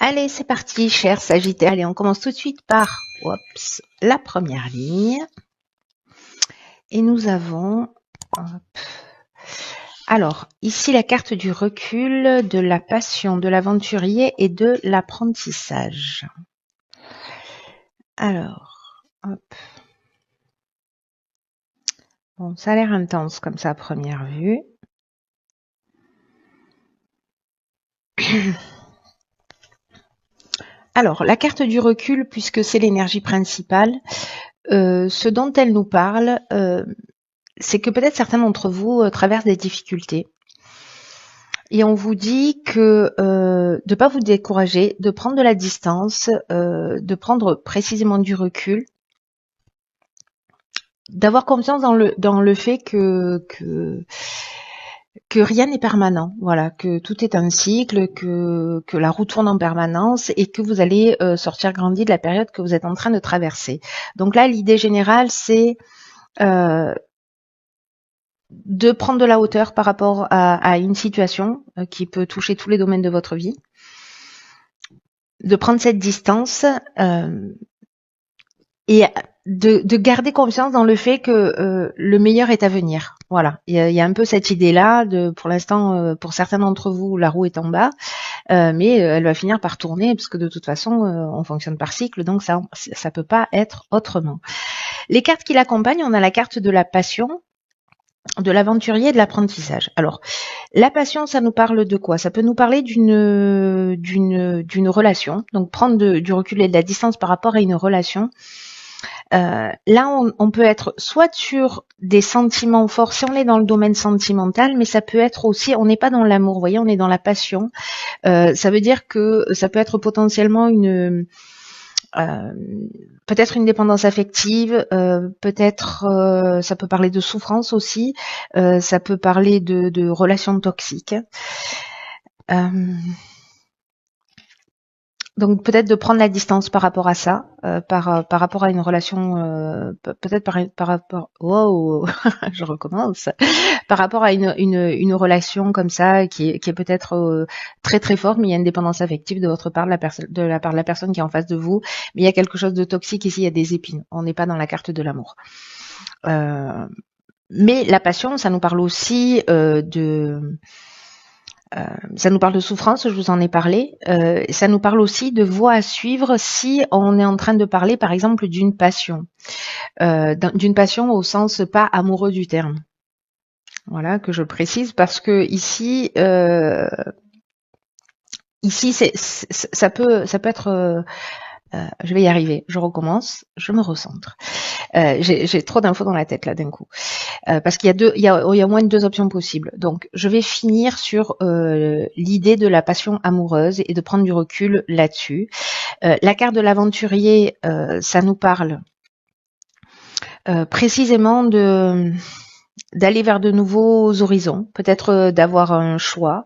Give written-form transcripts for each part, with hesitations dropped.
Allez, c'est parti, cher Sagittaire. Allez, on commence tout de suite par la première ligne. Et nous avons... Alors, ici, la carte du recul, de la passion, de l'aventurier et de l'apprentissage. Alors, hop. Bon, ça a l'air intense comme ça à première vue. Alors, la carte du recul, puisque c'est l'énergie principale, ce dont elle nous parle, c'est que peut-être certains d'entre vous traversent des difficultés. Et on vous dit que de ne pas vous décourager, de prendre de la distance, de prendre précisément du recul, d'avoir confiance dans le fait que rien n'est permanent, voilà, que tout est un cycle, que la roue tourne en permanence et que vous allez sortir grandi de la période que vous êtes en train de traverser. Donc là, l'idée générale, c'est de prendre de la hauteur par rapport à une situation qui peut toucher tous les domaines de votre vie, de prendre cette distance et de garder confiance dans le fait que le meilleur est à venir. Voilà, il y a un peu cette idée-là. Pour l'instant, pour certains d'entre vous, la roue est en bas, mais elle va finir par tourner parce que de toute façon, on fonctionne par cycle, donc ça peut pas être autrement. Les cartes qui l'accompagnent, on a la carte de la passion, de l'aventurier et de l'apprentissage. Alors, la passion, ça nous parle de quoi? Ça peut nous parler d'une relation, donc prendre du recul et de la distance par rapport à une relation. Là, on peut être soit sur des sentiments forts, si on est dans le domaine sentimental, mais ça peut être aussi, on n'est pas dans l'amour, vous voyez, on est dans la passion. Ça veut dire que ça peut être potentiellement peut-être une dépendance affective, peut-être ça peut parler de souffrance aussi, ça peut parler de relations toxiques. Donc peut-être de prendre la distance par rapport à ça, par rapport à une relation, peut-être par rapport, wow, je recommence, par rapport à une relation comme ça qui est peut-être très très forte, mais il y a une dépendance affective de votre part, de la part de la personne qui est en face de vous, mais il y a quelque chose de toxique ici, il y a des épines. On n'est pas dans la carte de l'amour. Mais la passion, ça nous parle aussi ça nous parle de souffrance, je vous en ai parlé. Ça nous parle aussi de voies à suivre si on est en train de parler, par exemple, d'une passion. D'une passion au sens pas amoureux du terme. Voilà, que je précise, parce que ici, ça peut être... je vais y arriver, je recommence, je me recentre. J'ai trop d'infos dans la tête là d'un coup, parce qu'il y a au moins deux options possibles. Donc, je vais finir sur l'idée de la passion amoureuse et de prendre du recul là-dessus. La carte de l'aventurier, ça nous parle précisément d'aller vers de nouveaux horizons, peut-être d'avoir un choix.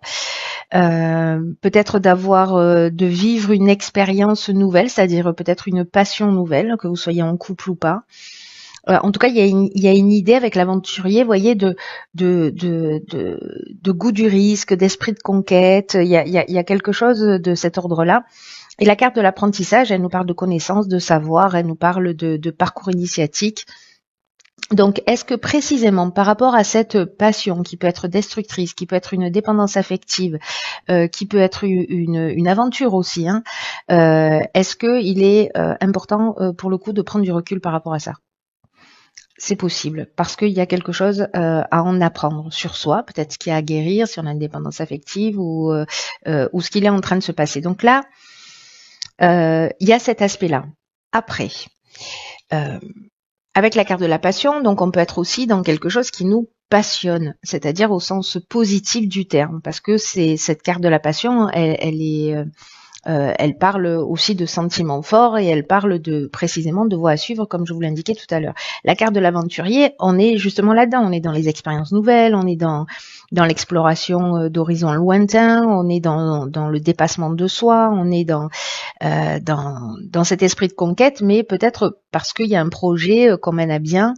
Peut-être de vivre une expérience nouvelle, c'est-à-dire peut-être une passion nouvelle, que vous soyez en couple ou pas. En tout cas, il y a une idée avec l'aventurier, vous voyez, de goût du risque, d'esprit de conquête. Il y a quelque chose de cet ordre-là. Et la carte de l'apprentissage, elle nous parle de connaissances, de savoir, elle nous parle de parcours initiatique. Donc, est-ce que précisément par rapport à cette passion qui peut être destructrice, qui peut être une dépendance affective, qui peut être une aventure aussi, est-ce qu'il est important pour le coup de prendre du recul par rapport à ça? C'est possible, parce qu'il y a quelque chose à en apprendre sur soi, peut-être ce qu'il y a à guérir, si on a une dépendance affective ou ce qu'il est en train de se passer. Donc là, il y a cet aspect-là. Après, avec la carte de la passion, donc on peut être aussi dans quelque chose qui nous passionne, c'est-à-dire au sens positif du terme, parce que c'est cette carte de la passion, elle parle aussi de sentiments forts et elle parle précisément de voies à suivre, comme je vous l'indiquais tout à l'heure. La carte de l'aventurier, on est justement là-dedans, on est dans les expériences nouvelles, on est dans l'exploration d'horizons lointains, on est dans le dépassement de soi, on est dans cet esprit de conquête, mais peut-être parce qu'il y a un projet qu'on mène à bien,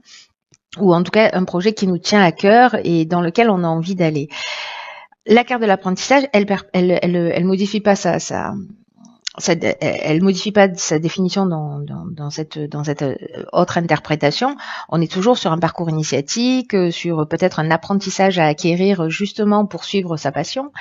ou en tout cas un projet qui nous tient à cœur et dans lequel on a envie d'aller. La carte de l'apprentissage, elle modifie pas elle modifie pas sa définition dans cette autre interprétation. On est toujours sur un parcours initiatique, sur peut-être un apprentissage à acquérir justement pour suivre sa passion.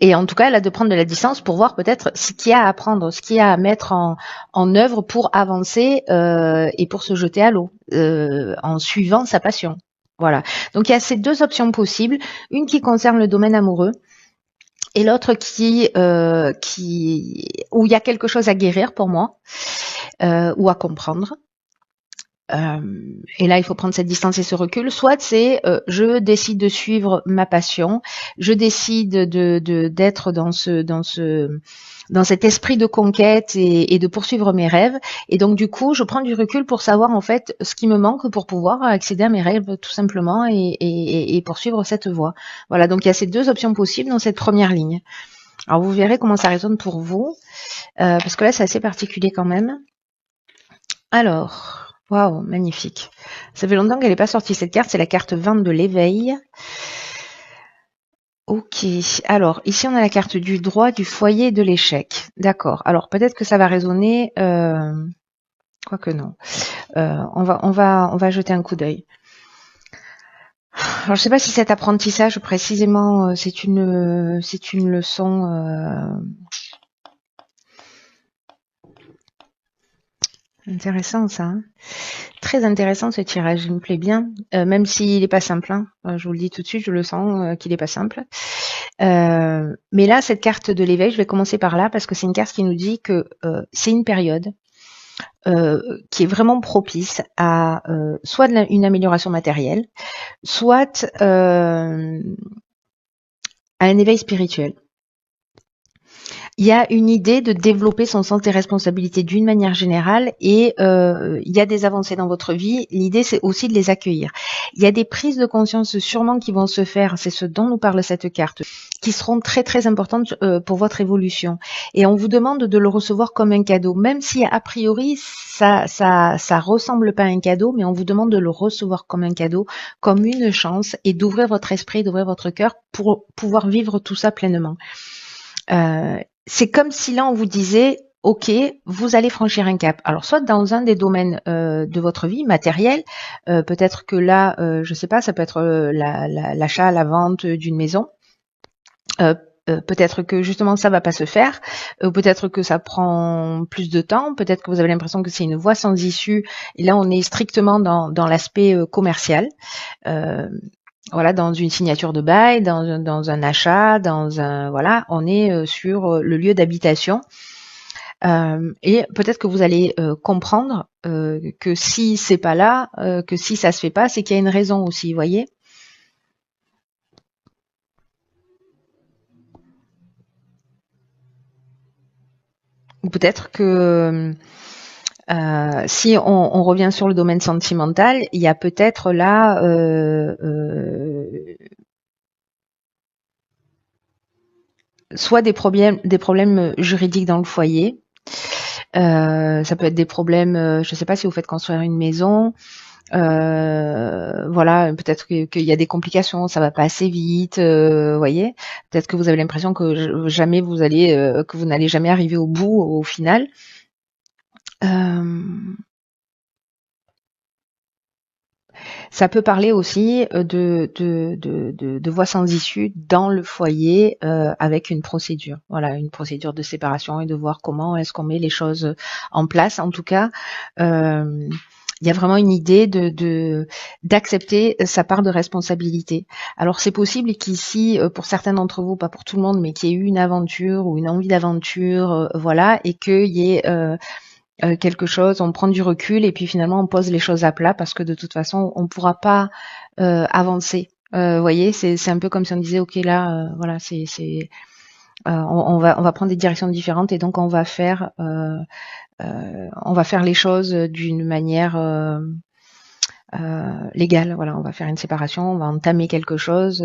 Et en tout cas, elle a de prendre de la distance pour voir peut-être ce qu'il y a à apprendre, ce qu'il y a à mettre en œuvre pour avancer et pour se jeter à l'eau en suivant sa passion. Voilà. Donc il y a ces deux options possibles, une qui concerne le domaine amoureux et l'autre où il y a quelque chose à guérir pour moi ou à comprendre. Et là, il faut prendre cette distance et ce recul. Soit c'est je décide de suivre ma passion, je décide d'être dans cet esprit de conquête et de poursuivre mes rêves. Et donc du coup, je prends du recul pour savoir en fait ce qui me manque pour pouvoir accéder à mes rêves tout simplement et poursuivre cette voie. Voilà. Donc il y a ces deux options possibles dans cette première ligne. Alors vous verrez comment ça résonne pour vous, parce que là c'est assez particulier quand même. Alors. Waouh, magnifique. Ça fait longtemps qu'elle n'est pas sortie cette carte, c'est la carte 20 de l'éveil. Ok, alors ici on a la carte du droit, du foyer et de l'échec. D'accord, alors peut-être que ça va résonner, quoique non. On va jeter un coup d'œil. Alors je sais pas si cet apprentissage précisément c'est une leçon intéressant ça. Hein, très intéressant ce tirage, il me plaît bien, même s'il n'est pas simple. Hein, je vous le dis tout de suite, je le sens qu'il n'est pas simple. Mais là, cette carte de l'éveil, je vais commencer par là parce que c'est une carte qui nous dit que c'est une période qui est vraiment propice à soit une amélioration matérielle, soit à un éveil spirituel. Il y a une idée de développer son sens des responsabilités d'une manière générale et il y a des avancées dans votre vie. L'idée, c'est aussi de les accueillir. Il y a des prises de conscience sûrement qui vont se faire, c'est ce dont nous parle cette carte, qui seront très très importantes pour votre évolution. Et on vous demande de le recevoir comme un cadeau, même si a priori ça ressemble pas à un cadeau, mais on vous demande de le recevoir comme un cadeau, comme une chance et d'ouvrir votre esprit, d'ouvrir votre cœur pour pouvoir vivre tout ça pleinement. C'est comme si là on vous disait ok, vous allez franchir un cap. Alors soit dans un des domaines de votre vie matériel, peut-être que là, je sais pas, ça peut être l'achat, la vente d'une maison. Peut-être que justement ça va pas se faire, peut-être que ça prend plus de temps, peut-être que vous avez l'impression que c'est une voie sans issue. Et là on est strictement dans l'aspect commercial. Voilà, dans une signature de bail, dans un achat, voilà, on est sur le lieu d'habitation. Et peut-être que vous allez comprendre que si c'est pas là, que si ça se fait pas, c'est qu'il y a une raison aussi, vous voyez. Ou peut-être que si on revient sur le domaine sentimental, il y a peut-être là soit des problèmes juridiques dans le foyer. Ça peut être des problèmes, je ne sais pas si vous faites construire une maison, voilà, peut-être qu'il y a des complications, ça va pas assez vite, voyez. Peut-être que vous avez l'impression que jamais que vous n'allez jamais arriver au bout au final. Ça peut parler aussi de voies sans issue dans le foyer avec une procédure. Voilà, une procédure de séparation et de voir comment est-ce qu'on met les choses en place. En tout cas, il y a vraiment une idée d'accepter sa part de responsabilité. Alors c'est possible qu'ici, pour certains d'entre vous, pas pour tout le monde, mais qu'il y ait eu une aventure ou une envie d'aventure, voilà, et qu'il y ait quelque chose, on prend du recul et puis finalement on pose les choses à plat parce que de toute façon on pourra pas avancer. Vous voyez, c'est un peu comme si on disait ok là, voilà, on va prendre des directions différentes et donc on va faire les choses d'une manière légale. Voilà, on va faire une séparation, on va entamer quelque chose.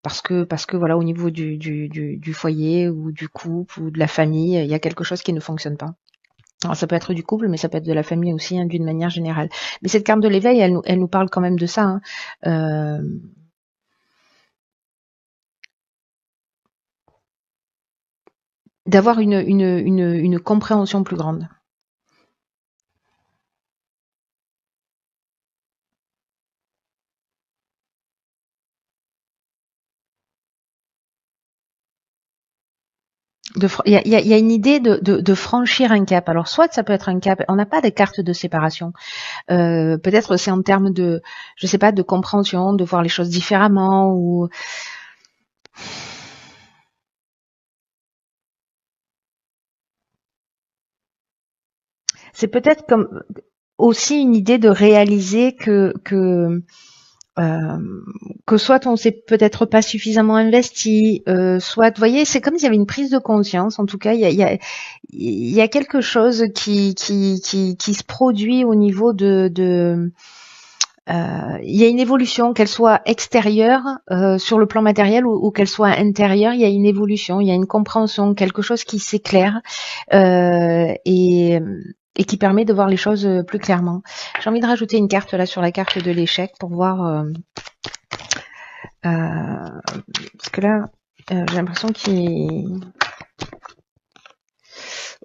Parce que voilà, au niveau du foyer ou du couple ou de la famille, il y a quelque chose qui ne fonctionne pas. Alors ça peut être du couple, mais ça peut être de la famille aussi, hein, d'une manière générale. Mais cette carte de l'éveil, elle nous parle quand même de ça. Hein. d'avoir une compréhension plus grande. Il y a une idée de franchir un cap. Alors soit ça peut être un cap, on n'a pas de carte de séparation. Peut-être c'est en termes de, je sais pas, de compréhension, de voir les choses différemment ou c'est peut-être comme aussi une idée de réaliser euh, que soit on s'est peut-être pas suffisamment investi, soit, vous voyez, c'est comme s'il y avait une prise de conscience. En tout cas, il y a quelque chose qui se produit au niveau il y a une évolution, qu'elle soit extérieure sur le plan matériel ou qu'elle soit intérieure. Il y a une évolution, il y a une compréhension, quelque chose qui s'éclaire euh, et et qui permet de voir les choses plus clairement. J'ai envie de rajouter une carte là sur la carte de l'échec pour voir parce que là j'ai l'impression qu'il.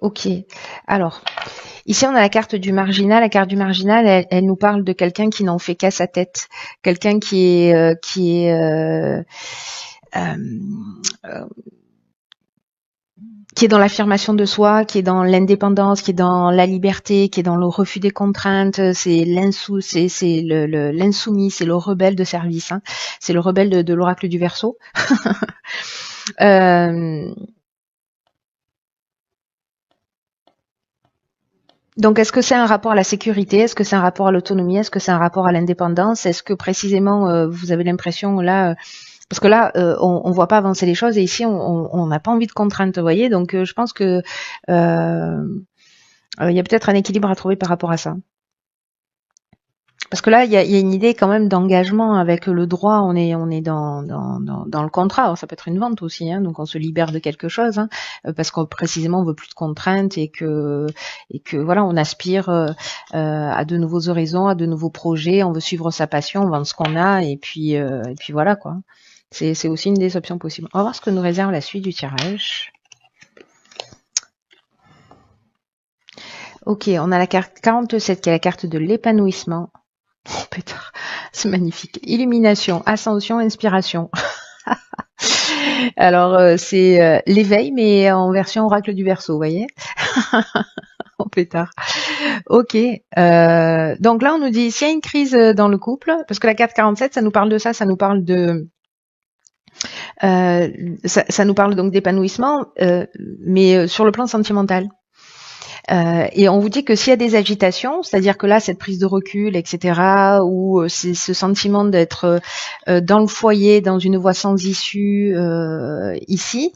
Ok. Alors, ici, on a la carte du marginal. La carte du marginal, elle nous parle de quelqu'un qui n'en fait qu'à sa tête, quelqu'un euh, euh, qui est dans l'affirmation de soi, qui est dans l'indépendance, qui est dans la liberté, qui est dans le refus des contraintes. C'est l'insoumis, c'est le rebelle de service. Hein. C'est le rebelle de l'oracle du Verseau. euh, Donc, est-ce que c'est un rapport à la sécurité? Est-ce que c'est un rapport à l'autonomie? Est-ce que c'est un rapport à l'indépendance? Est-ce que précisément vous avez l'impression là, parce que là, on voit pas avancer les choses et ici, on n'a pas envie de contraintes, vous voyez. Donc, je pense que il y a peut-être un équilibre à trouver par rapport à ça. Parce que là, il y a une idée quand même d'engagement avec le droit. On est dans le contrat. Alors, ça peut être une vente aussi, hein, donc on se libère de quelque chose, hein, parce qu'on précisément on veut plus de contraintes et que voilà, on aspire à de nouveaux horizons, à de nouveaux projets. On veut suivre sa passion, on vend ce qu'on a et puis voilà quoi. C'est aussi une des options possibles. On va voir ce que nous réserve la suite du tirage. Ok, on a la carte 47 qui est la carte de l'épanouissement. Oh, pétard, c'est magnifique. Illumination, ascension, inspiration. Alors, c'est l'éveil, mais en version oracle du Verseau, vous voyez. Oh, pétard. Ok. Donc là, on nous dit s'il y a une crise dans le couple, parce que la carte 47, ça nous parle de ça, ça nous parle de... ça nous parle donc d'épanouissement, mais sur le plan sentimental. Et on vous dit que s'il y a des agitations, c'est-à-dire que là, cette prise de recul, etc., ou c'est ce sentiment d'être dans le foyer, dans une voie sans issue ici,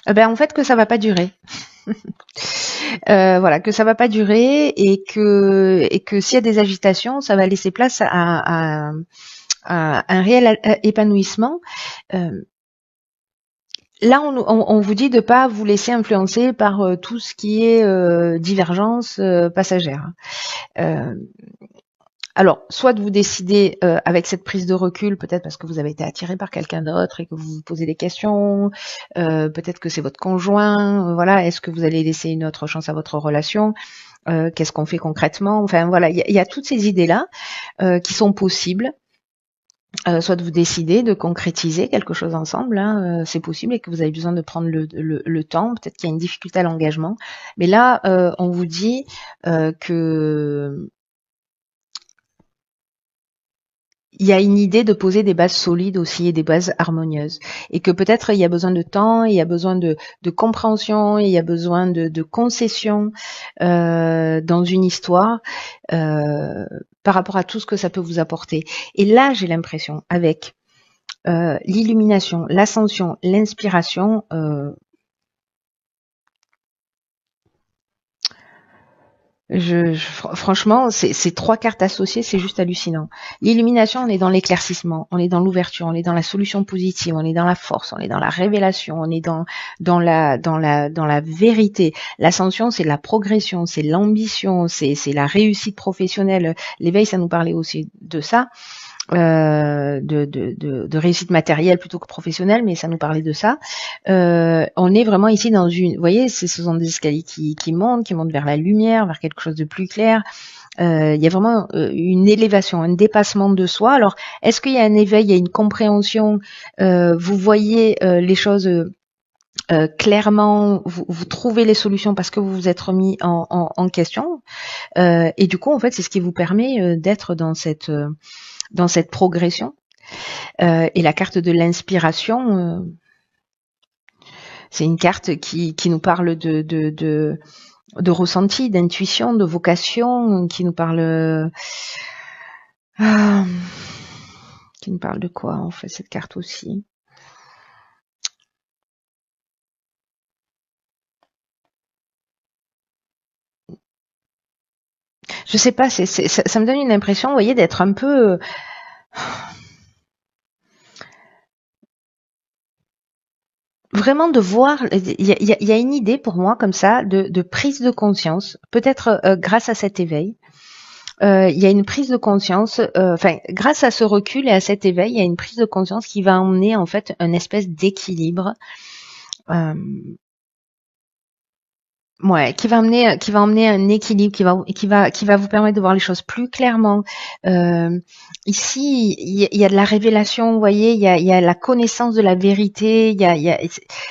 ben en fait que ça va pas durer. Voilà, que ça va pas durer et que s'il y a des agitations, ça va laisser place à un réel épanouissement. Là, on vous dit de pas vous laisser influencer par tout ce qui est divergence passagère. Alors, soit de vous décider avec cette prise de recul, peut-être parce que vous avez été attiré par quelqu'un d'autre et que vous vous posez des questions, peut-être que c'est votre conjoint, voilà, est-ce que vous allez laisser une autre chance à votre relation? Qu'est-ce qu'on fait concrètement? Enfin voilà, il y a toutes ces idées-là qui sont possibles. Soit de vous décider de concrétiser quelque chose ensemble, hein, c'est possible et que vous avez besoin de prendre le temps. Peut-être qu'il y a une difficulté à l'engagement, mais là, on vous dit que il y a une idée de poser des bases solides aussi et des bases harmonieuses, et que peut-être il y a besoin de temps, il y a besoin de compréhension, il y a besoin de concession dans une histoire par rapport à tout ce que ça peut vous apporter. Et là, j'ai l'impression, avec l'illumination, l'ascension, l'inspiration, franchement, ces trois cartes associées, c'est juste hallucinant. L'illumination, on est dans l'éclaircissement, on est dans l'ouverture, on est dans la solution positive, on est dans la force, on est dans la révélation, on est dans la vérité. L'ascension, c'est la progression, c'est l'ambition, c'est la réussite professionnelle. L'éveil, ça nous parlait aussi de ça. de réussite matérielle plutôt que professionnelle, mais ça nous parlait de ça. On est vraiment ici dans une, vous voyez, ce sont des escaliers qui montent vers la lumière, vers quelque chose de plus clair. Il y a vraiment une élévation, un dépassement de soi. Alors, est-ce qu'il y a un éveil, il y a une compréhension, vous voyez les choses clairement, vous trouvez les solutions parce que vous vous êtes remis en question. Et du coup, en fait, c'est ce qui vous permet d'être dans cette progression. Et la carte de l'inspiration, c'est une carte qui nous parle de ressenti, d'intuition, de vocation, qui nous parle de quoi en fait cette carte aussi? Je sais pas, ça me donne une impression, vous voyez, d'être un peu vraiment de voir, il y a une idée pour moi comme ça de prise de conscience, peut-être grâce à cet éveil. Il y a une prise de conscience, enfin grâce à ce recul et à cet éveil, il y a une prise de conscience qui va emmener en fait une espèce d'équilibre. Ouais, qui va emmener un équilibre, qui va vous permettre de voir les choses plus clairement. Ici, il y a de la révélation, vous voyez, il y a la connaissance de la vérité,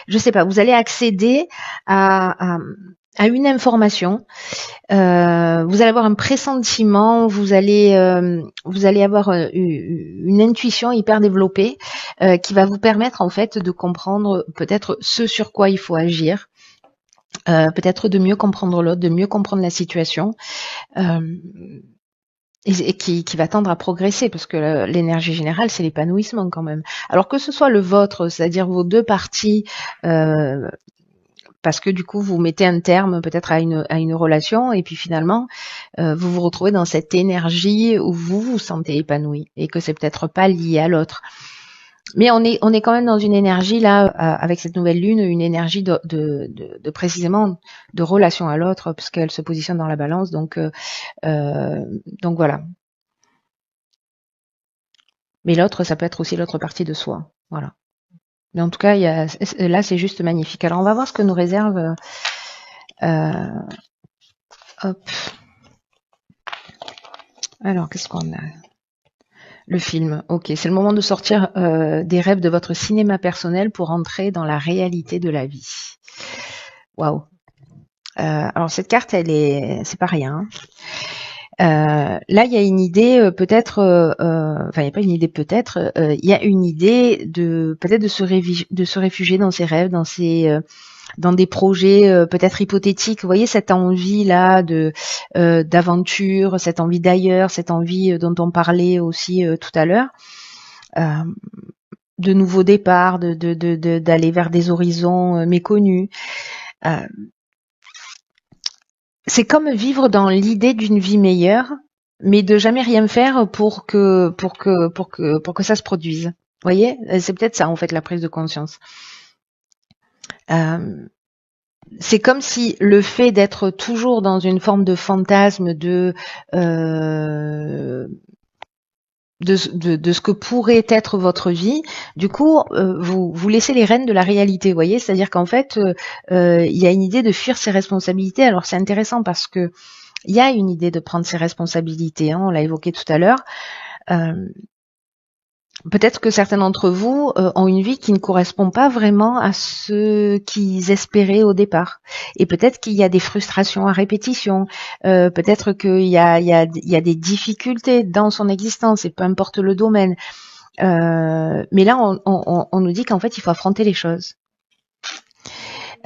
je sais pas, vous allez accéder à une information, vous allez avoir un pressentiment, vous allez avoir une intuition hyper développée qui va vous permettre en fait de comprendre peut-être ce sur quoi il faut agir. Peut-être de mieux comprendre l'autre, de mieux comprendre la situation, et qui va tendre à progresser, parce que l'énergie générale, c'est l'épanouissement quand même. Alors que ce soit le vôtre, c'est-à-dire vos deux parties, parce que du coup, vous mettez un terme peut-être à une relation, et puis finalement, vous vous retrouvez dans cette énergie où vous vous sentez épanoui, et que c'est peut-être pas lié à l'autre. Mais on est quand même dans une énergie là, avec cette nouvelle lune, une énergie de précisément de relation à l'autre, puisqu'elle se positionne dans la balance. Donc voilà. Mais l'autre, ça peut être aussi l'autre partie de soi. Voilà. Mais en tout cas, là, c'est juste magnifique. Alors, on va voir ce que nous réserve. Hop. Alors, qu'est-ce qu'on a? Le film. Ok, c'est le moment de sortir des rêves de votre cinéma personnel pour entrer dans la réalité de la vie. Waouh. Alors cette carte, c'est pas rien. Là, il y a une idée peut-être, enfin, il n'y a pas une idée peut-être, il y a une idée de peut-être de se réfugier dans ses rêves, dans des projets peut-être hypothétiques. Vous voyez cette envie là d'aventure, cette envie d'ailleurs, cette envie dont on parlait aussi tout à l'heure, de nouveaux départs, d'aller vers des horizons méconnus. C'est comme vivre dans l'idée d'une vie meilleure, mais de jamais rien faire pour que ça se produise. Vous voyez, c'est peut-être ça en fait la prise de conscience. C'est comme si le fait d'être toujours dans une forme de fantasme de ce que pourrait être votre vie, du coup, vous laissez les rênes de la réalité, vous voyez, c'est-à-dire qu'en fait, il y a une idée de fuir ses responsabilités. Alors c'est intéressant parce que il y a une idée de prendre ses responsabilités, hein, on l'a évoqué tout à l'heure. Peut-être que certains d'entre vous ont une vie qui ne correspond pas vraiment à ce qu'ils espéraient au départ. Et peut-être qu'il y a des frustrations à répétition. Peut-être qu'il y a des difficultés dans son existence, et peu importe le domaine. Mais là, on nous dit qu'en fait, il faut affronter les choses.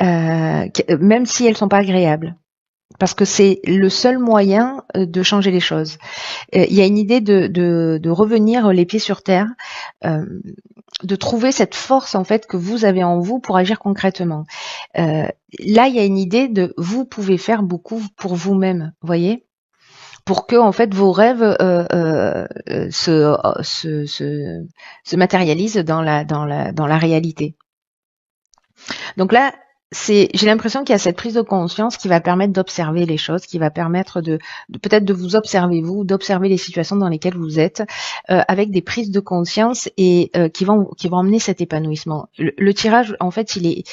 Même si elles sont pas agréables. Parce que c'est le seul moyen de changer les choses. Il y a une idée de revenir les pieds sur terre, de trouver cette force en fait que vous avez en vous pour agir concrètement. Là, il y a une idée de vous pouvez faire beaucoup pour vous-même, voyez, pour que en fait vos rêves se matérialisent dans la réalité. Donc là, j'ai l'impression qu'il y a cette prise de conscience qui va permettre d'observer les choses, qui va permettre de peut-être de vous observer vous, d'observer les situations dans lesquelles vous êtes, avec des prises de conscience et qui vont emmener cet épanouissement. Le tirage, en fait, il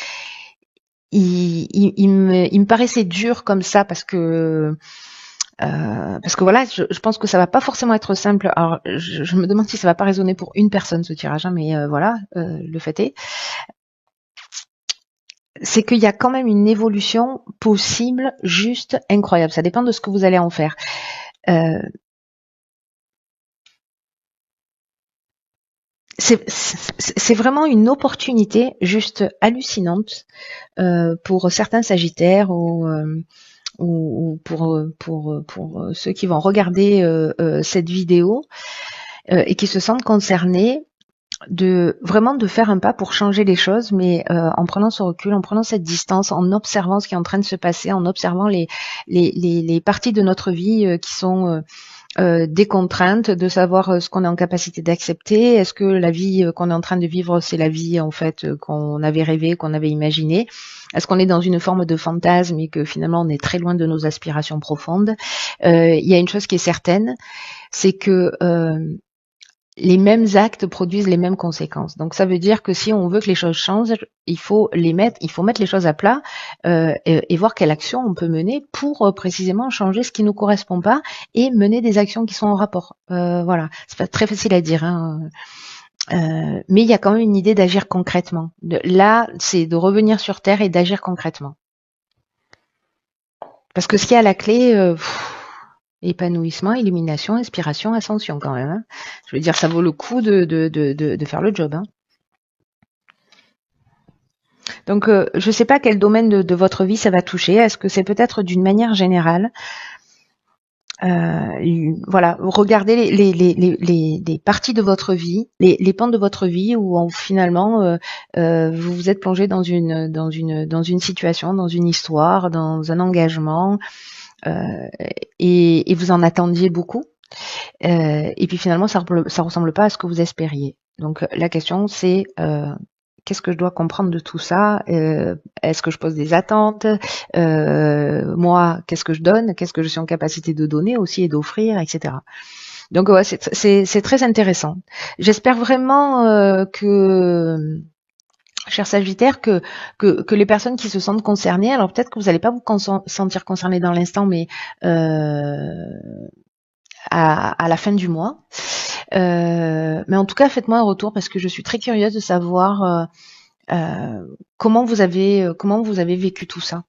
me paraissait dur comme ça parce que voilà, je pense que ça va pas forcément être simple. Alors, je me demande si ça va pas résonner pour une personne ce tirage, hein, mais voilà, le fait est. C'est qu'il y a quand même une évolution possible, juste incroyable. Ça dépend de ce que vous allez en faire. Euh, c'est vraiment une opportunité juste hallucinante pour certains Sagittaires ou pour ceux qui vont regarder cette vidéo et qui se sentent concernés de faire un pas pour changer les choses, mais en prenant ce recul, en prenant cette distance, en observant ce qui est en train de se passer, en observant les parties de notre vie qui sont des contraintes, de savoir ce qu'on est en capacité d'accepter. Est-ce que la vie qu'on est en train de vivre, c'est la vie en fait qu'on avait rêvé, qu'on avait imaginé? Est-ce qu'on est dans une forme de fantasme et que finalement on est très loin de nos aspirations profondes? Il y a une chose qui est certaine, c'est que les mêmes actes produisent les mêmes conséquences. Donc ça veut dire que si on veut que les choses changent, il faut mettre les choses à plat et voir quelle action on peut mener pour précisément changer ce qui nous correspond pas et mener des actions qui sont en rapport. Voilà, c'est pas très facile à dire, hein. Mais il y a quand même une idée d'agir concrètement. Là, c'est de revenir sur Terre et d'agir concrètement. Parce que ce qui est à la clé, épanouissement, illumination, inspiration, ascension quand même, hein. Je veux dire, ça vaut le coup de faire le job, hein. Donc, je ne sais pas quel domaine de votre vie ça va toucher. Est-ce que c'est peut-être d'une manière générale? Voilà, regardez les parties de votre vie, les pans de votre vie où finalement vous vous êtes plongé dans une situation, dans une histoire, dans un engagement, et vous en attendiez beaucoup. Et puis finalement, ça ressemble pas à ce que vous espériez. Donc la question c'est qu'est-ce que je dois comprendre de tout ça? Est-ce que je pose des attentes? Moi, qu'est-ce que je donne? Qu'est-ce que je suis en capacité de donner aussi et d'offrir, etc. Donc ouais, c'est très intéressant. J'espère vraiment chers Sagittaires, que les personnes qui se sentent concernées, alors peut-être que vous n'allez pas vous sentir concerné dans l'instant, mais à la fin du mois. Mais en tout cas, faites-moi un retour parce que je suis très curieuse de savoir comment vous avez vécu tout ça.